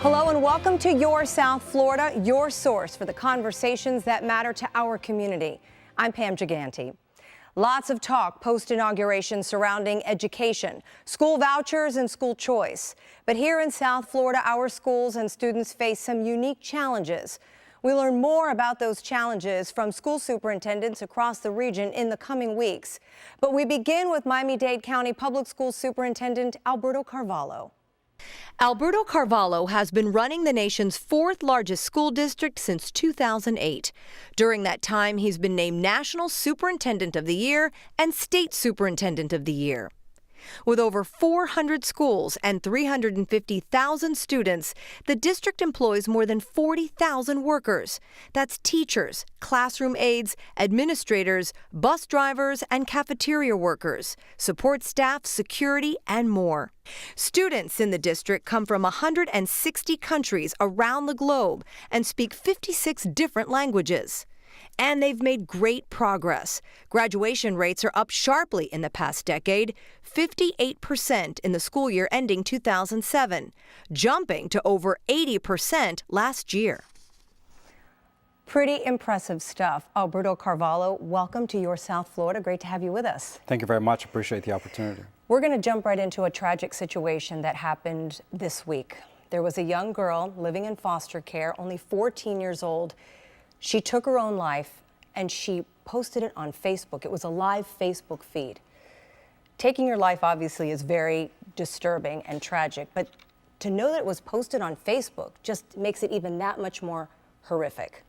Hello and welcome to Your South Florida, your source for the conversations that matter to our community. I'm Pam Gigante. Lots of talk post-inauguration surrounding education, school vouchers and school choice. But here in South Florida, our schools and students face some unique challenges. We learn more about those challenges from school superintendents across the region in the coming weeks. But we begin with Miami-Dade County Public Schools Superintendent Alberto Carvalho. Alberto Carvalho has been running the nation's fourth largest school district since 2008. During that time, he's been named National Superintendent of the Year and State Superintendent of the Year. With over 400 schools and 350,000 students, the district employs more than 40,000 workers. That's teachers, classroom aides, administrators, bus drivers, and cafeteria workers, support staff, security, and more. Students in the district come from 160 countries around the globe and speak 56 different languages. And they've made great progress. Graduation rates are up sharply in the past decade, 58% in the school year ending 2007, jumping to over 80% last year. Pretty impressive stuff. Alberto Carvalho, welcome to Your South Florida. Great to have you with us. Thank you very much. Appreciate the opportunity. We're going to jump right into a tragic situation that happened this week. There was a young girl living in foster care, only 14 years old. She took her own life and she posted it on Facebook. It was a live Facebook feed. Taking your life obviously is very disturbing and tragic, but to know that it was posted on Facebook just makes it even that much more horrific.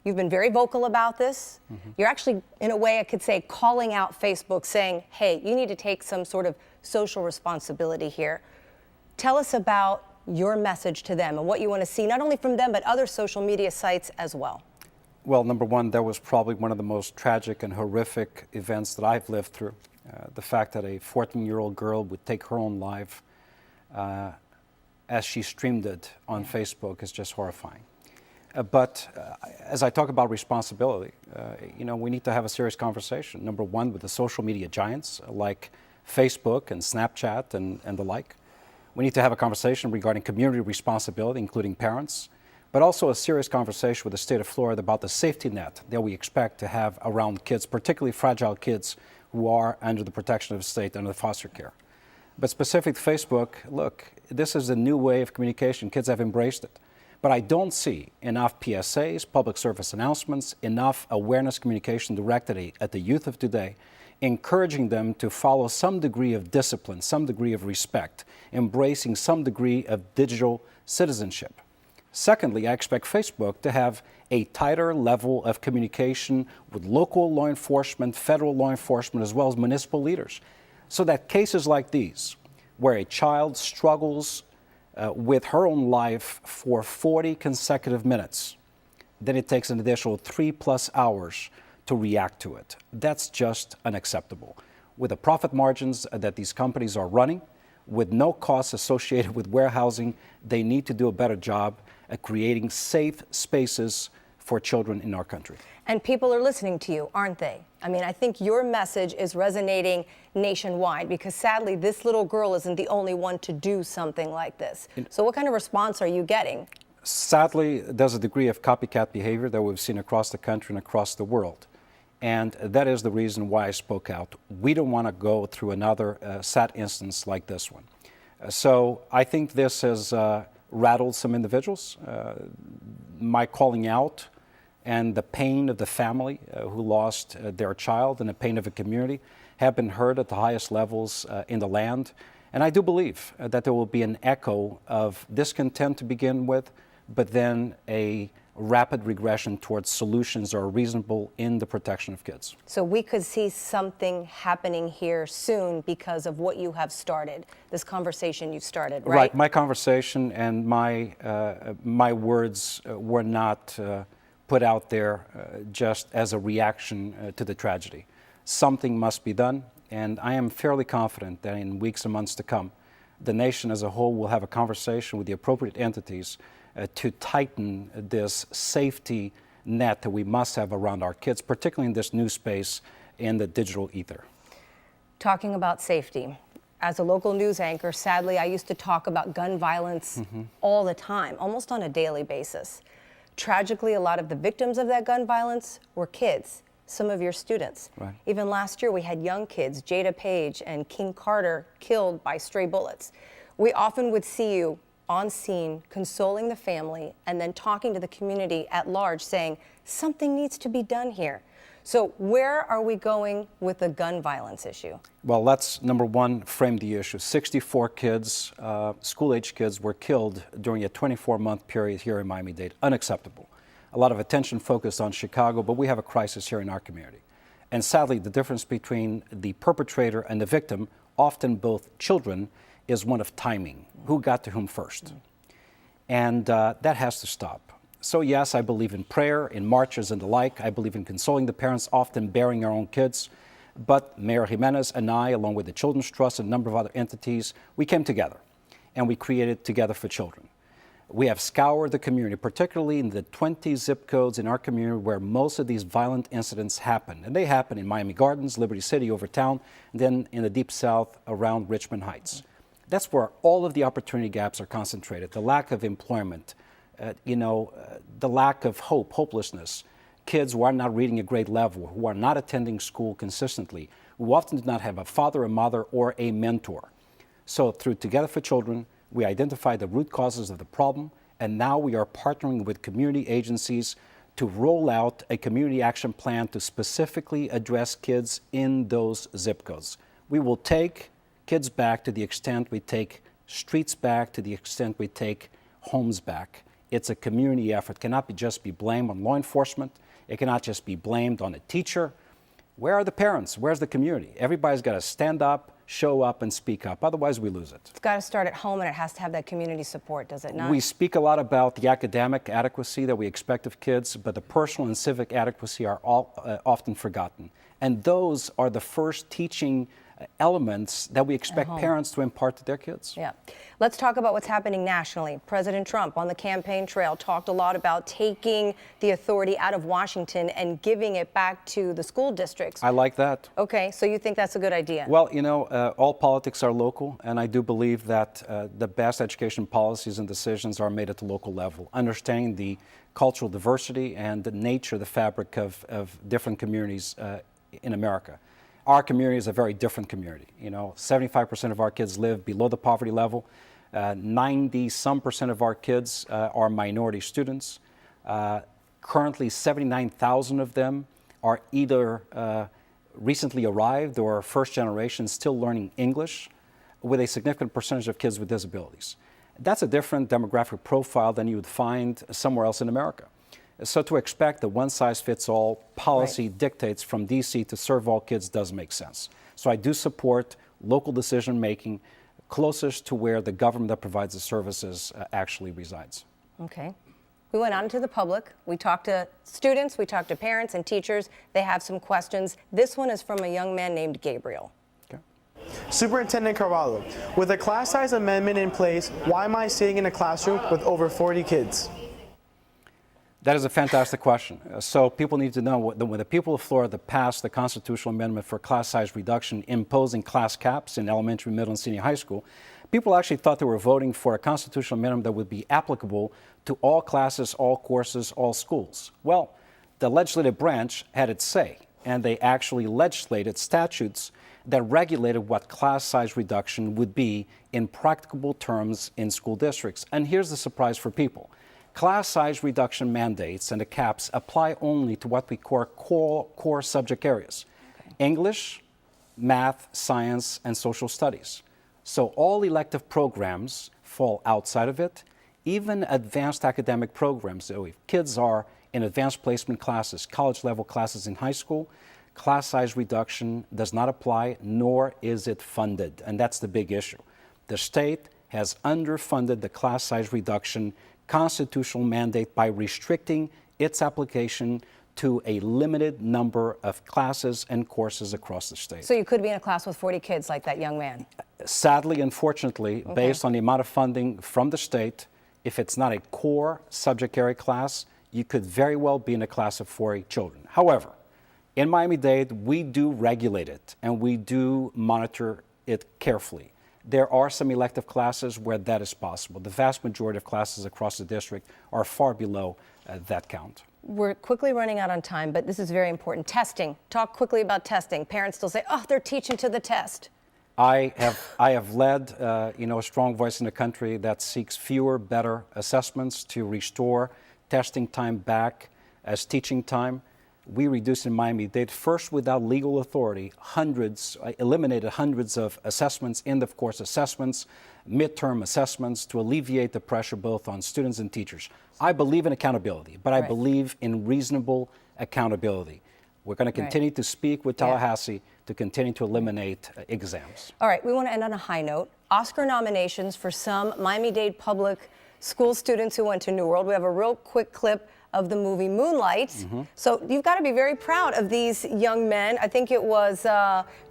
You've been very vocal about this. You're actually, in a way, I could say, calling out Facebook, saying, hey, you need to take some sort of social responsibility here. Tell us about your message to them and what you want to see, not only from them, but other social media sites as well. Well, number one, that was probably one of the most tragic and horrific events that I've lived through. The fact that a 14-year-old girl would take her own life as she streamed it on Facebook is just horrifying. But as I talk about responsibility, we need to have a serious conversation. Number one, with the social media giants like Facebook and Snapchat and the like. We need to have a conversation regarding community responsibility, including parents, but also a serious conversation with the state of Florida about the safety net that we expect to have around kids, particularly fragile kids who are under the protection of the state, under the foster care. But specific to Facebook, look, this is a new way of communication. Kids have embraced it. But I don't see enough PSAs, public service announcements, enough awareness communication directed at the youth of today, encouraging them to follow some degree of discipline, some degree of respect, embracing some degree of digital citizenship. Secondly, I expect Facebook to have a tighter level of communication with local law enforcement, federal law enforcement, as well as municipal leaders, so that cases like these, where a child struggles with her own life for 40 consecutive minutes, then it takes an additional 3+ hours to react to it. That's just unacceptable. With the profit margins that these companies are running, with no costs associated with warehousing, they need to do a better job at creating safe spaces for children in our country. And people are listening to you, aren't they? I mean, I think your message is resonating nationwide because sadly, this little girl isn't the only one to do something like this. So what kind of response are you getting? Sadly, there's a degree of copycat behavior that we've seen across the country and across the world. And that is the reason why I spoke out. We don't want to go through another sad instance like this one. So I think this has rattled some individuals. My calling out and the pain of the family who lost their child and the pain of a community have been heard at the highest levels in the land. And I do believe that there will be an echo of discontent to begin with, but then a rapid regression towards solutions that are reasonable in the protection of kids. So we could see something happening here soon because of what you have started, this conversation you've started, right? Right. My conversation and my words were not put out there just as a reaction to the tragedy. Something must be done, and I am fairly confident that in weeks and months to come, the nation as a whole will have a conversation with the appropriate entities to tighten this safety net that we must have around our kids, particularly in this new space in the digital ether. Talking about safety, as a local news anchor, sadly, I used to talk about gun violence all the time, almost on a daily basis. Tragically, a lot of the victims of that gun violence were kids, some of your students. Right. Even last year, we had young kids, Jada Page and King Carter, killed by stray bullets. We often would see you on scene, consoling the family, and then talking to the community at large, saying, something needs to be done here. So where are we going with the gun violence issue? Well, let's, number one, frame the issue. 64 kids, school-age kids, were killed during a 24-month period here in Miami-Dade. Unacceptable. A lot of attention focused on Chicago, but we have a crisis here in our community. And sadly, the difference between the perpetrator and the victim, often both children, is one of timing. Who got to whom first? And that has to stop. So yes, I believe in prayer, in marches and the like. I believe in consoling the parents, often bearing our own kids. But Mayor Jimenez and I, along with the Children's Trust and a number of other entities, we came together and we created Together for Children. We have scoured the community, particularly in the 20 zip codes in our community where most of these violent incidents happen. And they happen in Miami Gardens, Liberty City, Overtown, and then in the Deep South around Richmond Heights. That's where all of the opportunity gaps are concentrated. The lack of employment, the lack of hope, hopelessness, kids who are not reading at grade level, who are not attending school consistently, who often do not have a father, a mother, or a mentor. So through Together for Children, we identified the root causes of the problem, and now we are partnering with community agencies to roll out a community action plan to specifically address kids in those zip codes. We will take kids back to the extent we take streets back, to the extent we take homes back. It's a community effort. It cannot just be blamed on law enforcement. It cannot just be blamed on a teacher. Where are the parents? Where's the community? Everybody's got to stand up, show up, and speak up. Otherwise, we lose it. It's got to start at home, and it has to have that community support, does it not? We speak a lot about the academic adequacy that we expect of kids, but the personal and civic adequacy are often forgotten. And those are the first teaching elements that we expect parents to impart to their kids. Yeah. Let's talk about what's happening nationally. President Trump on the campaign trail talked a lot about taking the authority out of Washington and giving it back to the school districts. I like that. Okay, so you think that's a good idea? Well, all politics are local, and I do believe that the best education policies and decisions are made at the local level, understanding the cultural diversity and the nature, the fabric of different communities in America. Our community is a very different community. 75% of our kids live below the poverty level. 90-some% of our kids are minority students. Currently, 79,000 of them are either recently arrived or first generation still learning English, with a significant percentage of kids with disabilities. That's a different demographic profile than you would find somewhere else in America. So to expect that one-size-fits-all policy dictates from D.C. to serve all kids doesn't make sense. So I do support local decision-making closest to where the government that provides the services actually resides. Okay. We went out into the public. We talked to students, we talked to parents and teachers. They have some questions. This one is from a young man named Gabriel. Superintendent Carvalho, with a class size amendment in place, why am I sitting in a classroom with over 40 kids? That is a fantastic question. So people need to know that when the people of Florida passed the constitutional amendment for class size reduction, imposing class caps in elementary, middle, and senior high school, people actually thought they were voting for a constitutional amendment that would be applicable to all classes, all courses, all schools. Well, the legislative branch had its say, and they actually legislated statutes that regulated what class size reduction would be in practicable terms in school districts. And here's the surprise for people. Class size reduction mandates and the caps apply only to what we call core subject areas. English, math, science, and social studies. So all elective programs fall outside of it, even advanced academic programs. So if kids are in advanced placement classes, college level classes in high school, class size reduction does not apply, nor is it funded. And that's the big issue. The state has underfunded the class size reduction constitutional mandate by restricting its application to a limited number of classes and courses across the state. So you could be in a class with 40 kids like that young man? Sadly, unfortunately, based on the amount of funding from the state, if it's not a core subject area class, you could very well be in a class of 40 children. However, in Miami-Dade, we do regulate it and we do monitor it carefully. There are some elective classes where that is possible. The vast majority of classes across the district are far below that count. We're quickly running out on time, but this is very important. Testing. Talk quickly about testing. Parents still say, oh, they're teaching to the test. I have led a strong voice in the country that seeks fewer, better assessments to restore testing time back as teaching time. We reduced in Miami-Dade, first without legal authority, eliminated hundreds of assessments, end of course assessments, midterm assessments to alleviate the pressure both on students and teachers. I believe in accountability, but I believe in reasonable accountability. We're going to continue to speak with Tallahassee to continue to eliminate exams. All right, we want to end on a high note. Oscar nominations for some Miami-Dade public school students who went to New World. We have a real quick clip of the movie Moonlight. So you've got to be very proud of these young men. I think it was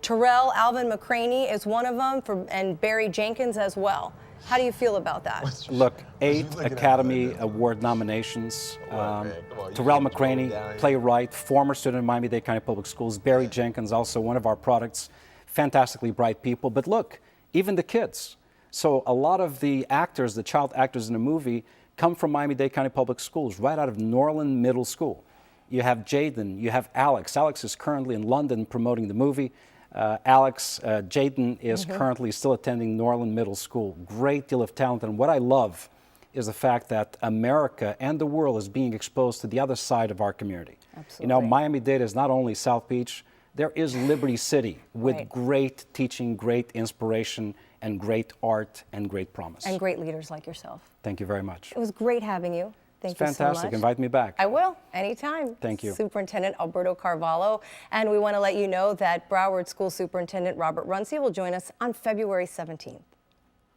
Terrell Alvin McCraney is one of them, and Barry Jenkins as well. How do you feel about that? Look, 8 Academy Award nominations. Terrell McCraney, playwright, former student of Miami-Dade County Public Schools. Barry Jenkins, also one of our products. Fantastically bright people. But look, even the kids. So a lot of the actors, the child actors in the movie, come from Miami-Dade County Public Schools, right out of Norland Middle School. You have Jaden, you have Alex. Alex is currently in London promoting the movie. Jaden is currently still attending Norland Middle School. Great deal of talent. And what I love is the fact that America and the world is being exposed to the other side of our community. Absolutely. You know, Miami-Dade is not only South Beach, there is Liberty City with great teaching, great inspiration, and great art and great promise. And great leaders like yourself. Thank you very much. It was great having you. Thank you so much. Fantastic. Invite me back. I will, anytime. Thank you. Superintendent Alberto Carvalho. And we want to let you know that Broward School Superintendent Robert Runcie will join us on February 17th.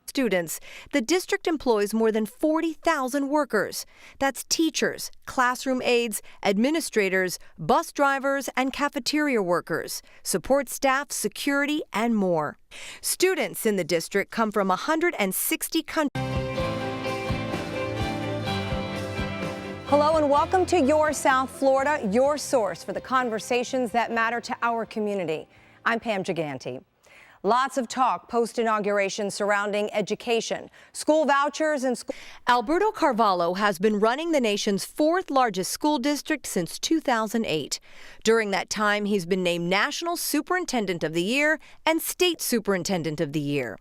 Students, the district employs more than 40,000 workers. That's teachers, classroom aides, administrators, bus drivers, and cafeteria workers, support staff, security, and more. Students in the district come from 160 countries. Hello and welcome to Your South Florida, your source for the conversations that matter to our community. I'm Pam Giganti. Lots of talk post-inauguration surrounding education, school vouchers and school. Alberto Carvalho has been running the nation's 4th largest school district since 2008. During that time, he's been named National Superintendent of the Year and State Superintendent of the Year.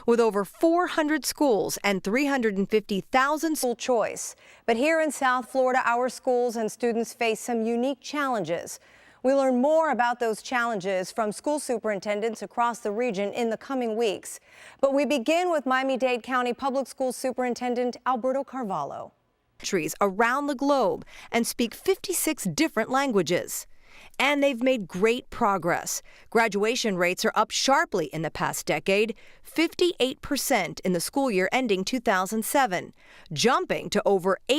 With over 400 schools and 350,000 school choice. But here in South Florida, our schools and students face some unique challenges. We'll learn more about those challenges from school superintendents across the region in the coming weeks. But we begin with Miami-Dade County Public Schools Superintendent Alberto Carvalho. Countries around the globe and speak 56 different languages. And they've made great progress. Graduation rates are up sharply in the past decade, 58% in the school year ending 2007, jumping to over 8